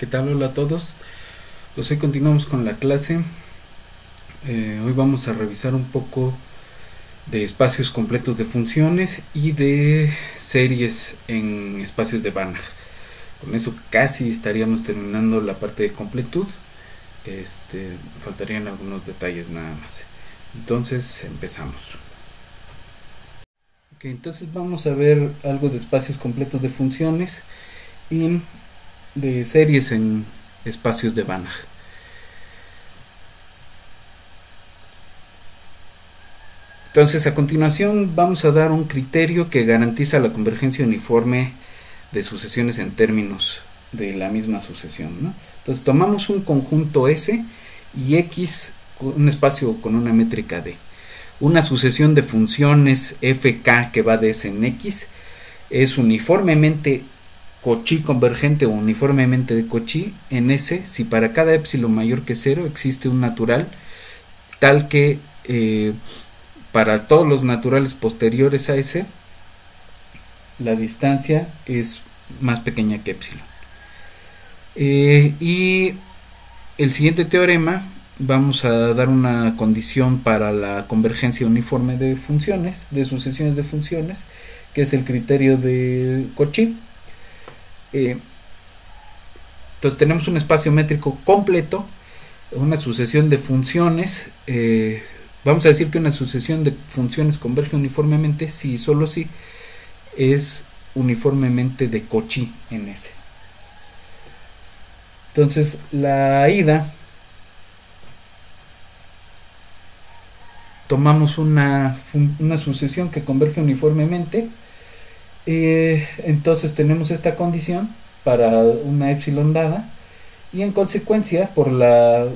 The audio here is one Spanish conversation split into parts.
¿Qué tal? Hola a todos. Pues hoy continuamos con la clase. Hoy vamos a revisar un poco de espacios completos de funciones y de series en espacios de Banach. Con eso casi estaríamos terminando la parte de completud. Faltarían algunos detalles nada más. Entonces empezamos. Entonces vamos a ver algo de espacios completos de funciones y de series en espacios de Banach. Entonces a continuación vamos a dar un criterio que garantiza la convergencia uniforme de sucesiones en términos de la misma sucesión, ¿no? Entonces tomamos un conjunto S y X, un espacio con una métrica D. Una sucesión de funciones fk que va de S en X es uniformemente Cauchy convergente o uniformemente de Cauchy en S si para cada epsilon mayor que 0 existe un natural tal que para todos los naturales posteriores a S la distancia es más pequeña que epsilon. Y el siguiente teorema vamos a dar una condición para la convergencia uniforme de funciones, de sucesiones de funciones, que es el criterio de Cauchy. Entonces tenemos un espacio métrico completo, una sucesión de funciones. Vamos a decir que una sucesión de funciones converge uniformemente si y solo si es uniformemente de Cauchy en S. Entonces la ida, tomamos una sucesión que converge uniformemente. Entonces tenemos esta condición para una epsilon dada y en consecuencia por la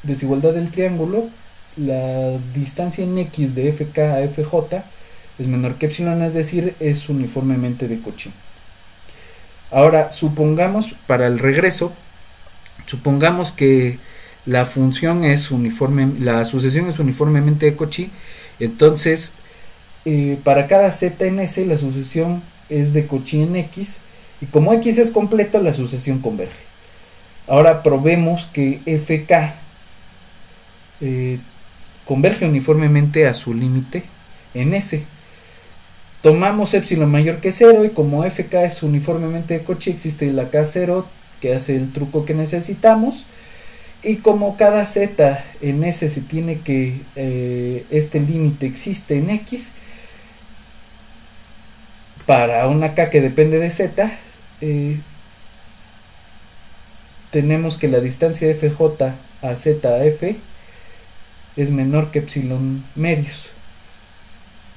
desigualdad del triángulo la distancia en X de FK a FJ es menor que epsilon, es decir, es uniformemente de Cauchy. Ahora supongamos, para el regreso, supongamos que la función es uniforme, la sucesión es uniformemente de Cauchy. Entonces para cada z en S la sucesión es de Cauchy en X y como X es completo la sucesión converge. Ahora probemos que FK converge uniformemente a su límite en S. Tomamos epsilon mayor que 0 y como FK es uniformemente de Cauchy existe la K0 que hace el truco que necesitamos. Y como cada z en S se tiene que este límite existe en X, para una K que depende de Z, tenemos que la distancia de FJ a Z a F es menor que epsilon medios.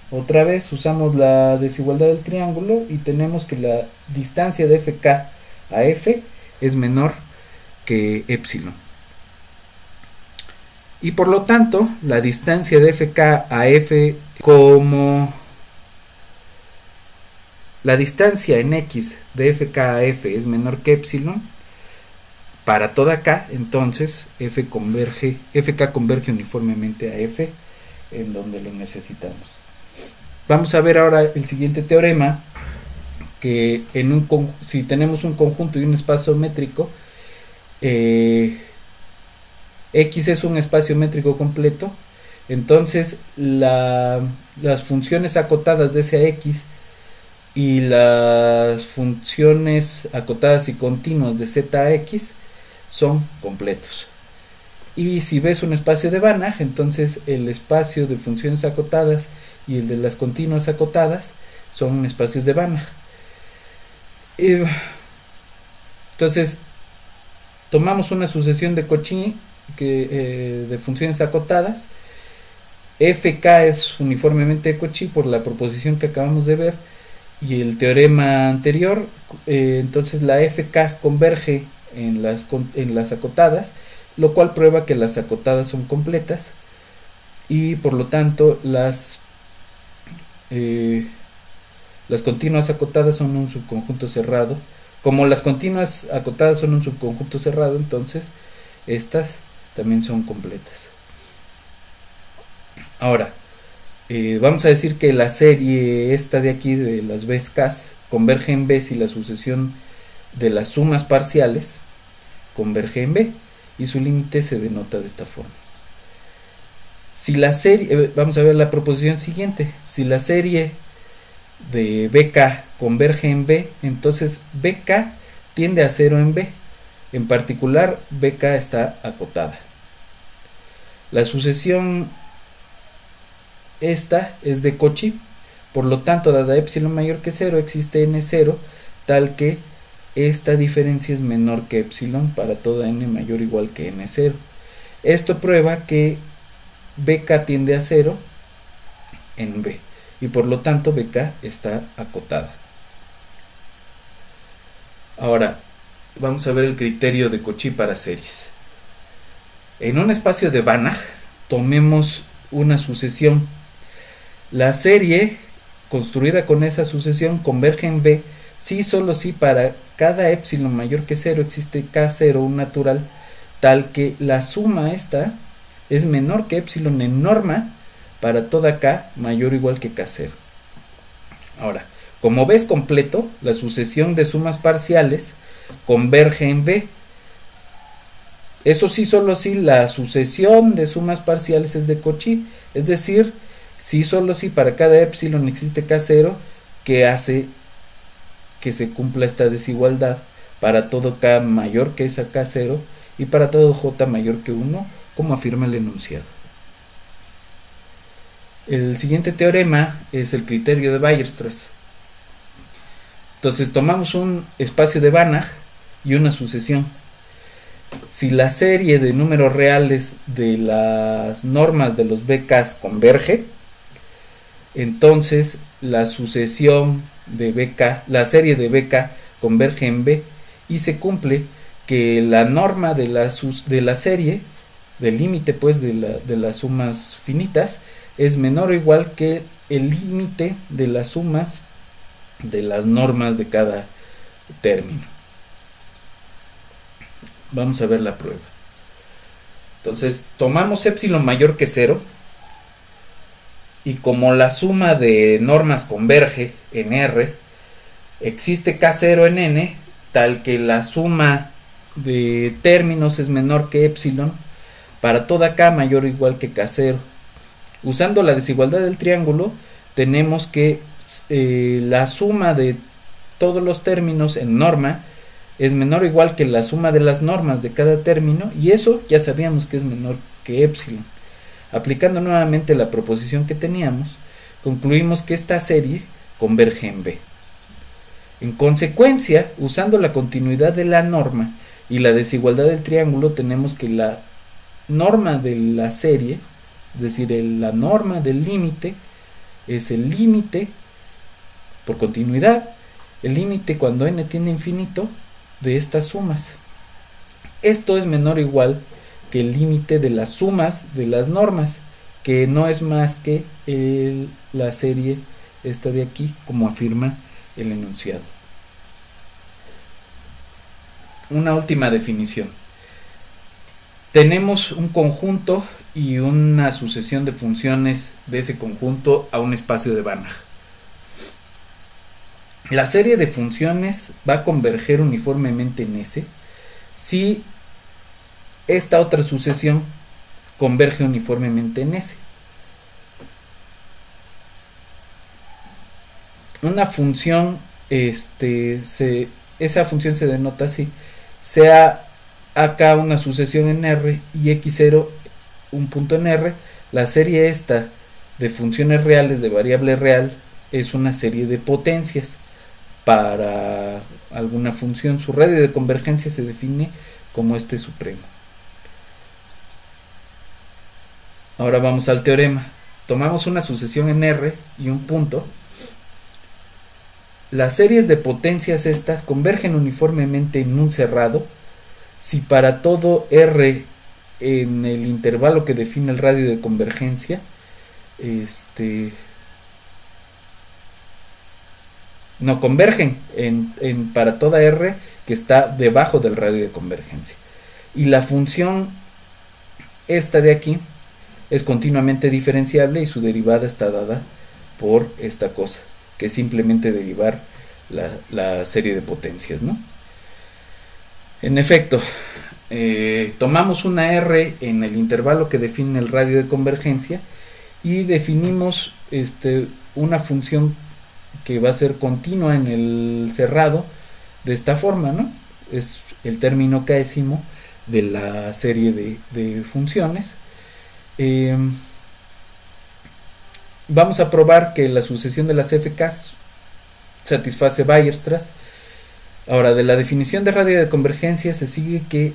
Otra vez usamos la desigualdad del triángulo y tenemos que la distancia de FK a F es menor que epsilon. Y por lo tanto, la distancia de FK a F, como la distancia en X de FK a F es menor que epsilon, para toda K, entonces FK converge uniformemente a F en donde lo necesitamos. Vamos a ver ahora el siguiente teorema, que si tenemos un conjunto y un espacio métrico, X es un espacio métrico completo, entonces las funciones acotadas de ese a X y las funciones acotadas y continuas de Z a X son completos. Y si ves un espacio de Banach, entonces el espacio de funciones acotadas y el de las continuas acotadas son espacios de Banach. Entonces tomamos una sucesión de Cauchy de funciones acotadas. FK es uniformemente de Cauchy por la proposición que acabamos de ver y el teorema anterior. Entonces la FK converge en las acotadas, lo cual prueba que las acotadas son completas y por lo tanto las continuas acotadas son un subconjunto cerrado. Como las continuas acotadas son un subconjunto cerrado, entonces estas también son completas. Ahora vamos a decir que la serie esta de aquí de las Bs converge en B si la sucesión de las sumas parciales converge en B, y su límite se denota de esta forma. Si la serie, vamos a ver la proposición siguiente, si la serie de BK converge en B, entonces BK tiende a 0 en B, en particular BK está acotada. La sucesión esta es de Cauchy, por lo tanto dada epsilon mayor que 0 existe n0 tal que esta diferencia es menor que epsilon para toda n mayor o igual que n0. Esto prueba que BK tiende a 0 en B y por lo tanto BK está acotada. Ahora vamos a ver el criterio de Cauchy para series. En un espacio de Banach tomemos una sucesión. La serie construida con esa sucesión converge en B si solo si para cada epsilon mayor que 0 existe K0 un natural tal que la suma esta es menor que epsilon en norma para toda K mayor o igual que K0. Ahora, como B es completo, la sucesión de sumas parciales converge en B. Eso sí, solo si la sucesión de sumas parciales es de Cauchy, es decir, si solo si para cada epsilon existe K0, que hace que se cumpla esta desigualdad para todo K mayor que esa K0 y para todo J mayor que 1, como afirma el enunciado. El siguiente teorema es el criterio de Weierstrass. Entonces tomamos un espacio de Banach y una sucesión. Si la serie de números reales de las normas de los BKs converge, entonces la sucesión de BK, la serie de BK converge en B y se cumple que la norma de la serie, del límite pues de las sumas finitas, es menor o igual que el límite de las sumas de las normas de cada término. Vamos a ver la prueba. Entonces tomamos epsilon mayor que 0 y como la suma de normas converge en R, existe K0 en N tal que la suma de términos es menor que epsilon para toda K mayor o igual que K0. Usando la desigualdad del triángulo tenemos que la suma de todos los términos en norma es menor o igual que la suma de las normas de cada término, y eso ya sabíamos que es menor que epsilon. Aplicando nuevamente la proposición que teníamos, concluimos que esta serie converge en B. En consecuencia, usando la continuidad de la norma y la desigualdad del triángulo, tenemos que la norma de la serie, es decir, la norma del límite, es el límite por continuidad, el límite cuando n tiende a infinito de estas sumas. Esto es menor o igual que el límite de las sumas de las normas, que no es más que la serie esta de aquí, como afirma el enunciado. Una última definición. Tenemos un conjunto y una sucesión de funciones de ese conjunto a un espacio de Banach. La serie de funciones va a converger uniformemente en S si esta otra sucesión converge uniformemente en S. Una función, esa función se denota así, sea acá una sucesión en R y x0 un punto en R, la serie esta de funciones reales de variable real es una serie de potencias para alguna función. Su radio de convergencia se define como este supremo. Ahora vamos al teorema. Tomamos una sucesión en R y un punto. Las series de potencias estas convergen uniformemente en un cerrado si para todo R en el intervalo que define el radio de convergencia no convergen para toda R que está debajo del radio de convergencia, y la función esta de aquí es continuamente diferenciable y su derivada está dada por esta cosa, que es simplemente derivar la serie de potencias, ¿no? En efecto, tomamos una R en el intervalo que define el radio de convergencia y definimos una función que va a ser continua en el cerrado de esta forma, ¿no? Es el término késimo de la serie de funciones. Vamos a probar que la sucesión de las FKs satisface Weierstrass. Ahora, de la definición de radio de convergencia se sigue que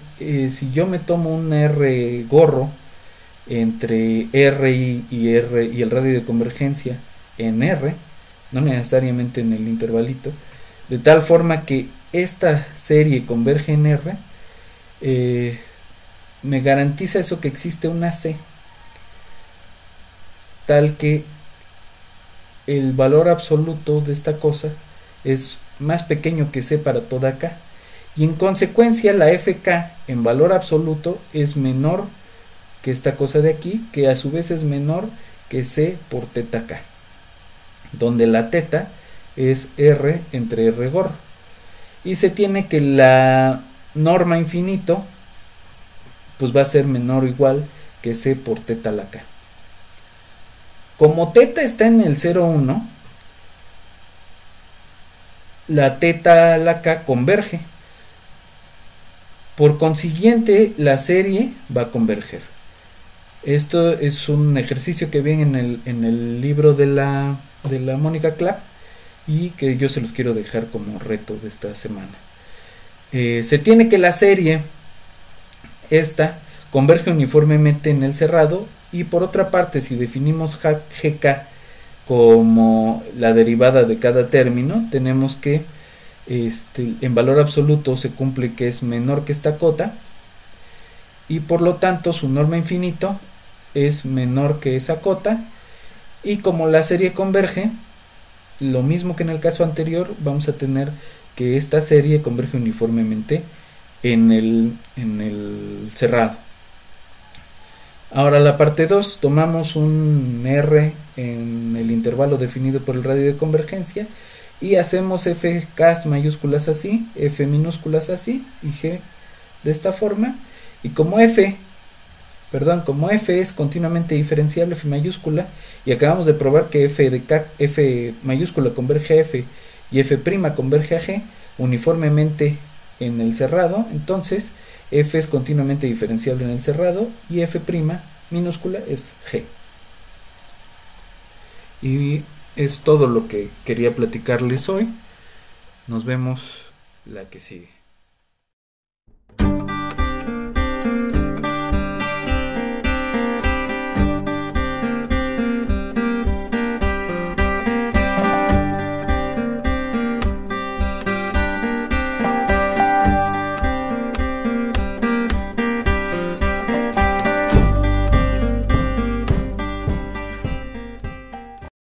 si yo me tomo un R gorro entre R y R y el radio de convergencia en R, no necesariamente en el intervalito, de tal forma que esta serie converge en R, me garantiza eso, que existe una C tal que el valor absoluto de esta cosa es más pequeño que C para toda K, y en consecuencia la FK en valor absoluto es menor que esta cosa de aquí, que a su vez es menor que C por teta K, donde la teta es R entre R gorro, y se tiene que la norma infinito pues va a ser menor o igual que C por teta la K. Como teta está en el 0,1, la teta a la K converge. Por consiguiente, la serie va a converger. Esto es un ejercicio que viene en el libro de la Mónica Clapp y que yo se los quiero dejar como reto de esta semana. Se tiene que la serie esta converge uniformemente en el cerrado, y por otra parte, si definimos GK como la derivada de cada término, tenemos que en valor absoluto se cumple que es menor que esta cota, y por lo tanto su norma infinito es menor que esa cota, y como la serie converge, lo mismo que en el caso anterior, vamos a tener que esta serie converge uniformemente en el cerrado. Ahora la parte 2, tomamos un R en el intervalo definido por el radio de convergencia y hacemos FK mayúsculas así, F minúsculas así y G de esta forma, y como F es continuamente diferenciable, F mayúscula, y acabamos de probar que F mayúscula converge a F y F' converge a G uniformemente en el cerrado, entonces F es continuamente diferenciable en el cerrado y F' minúscula es G. Y es todo lo que quería platicarles hoy. Nos vemos la que sigue.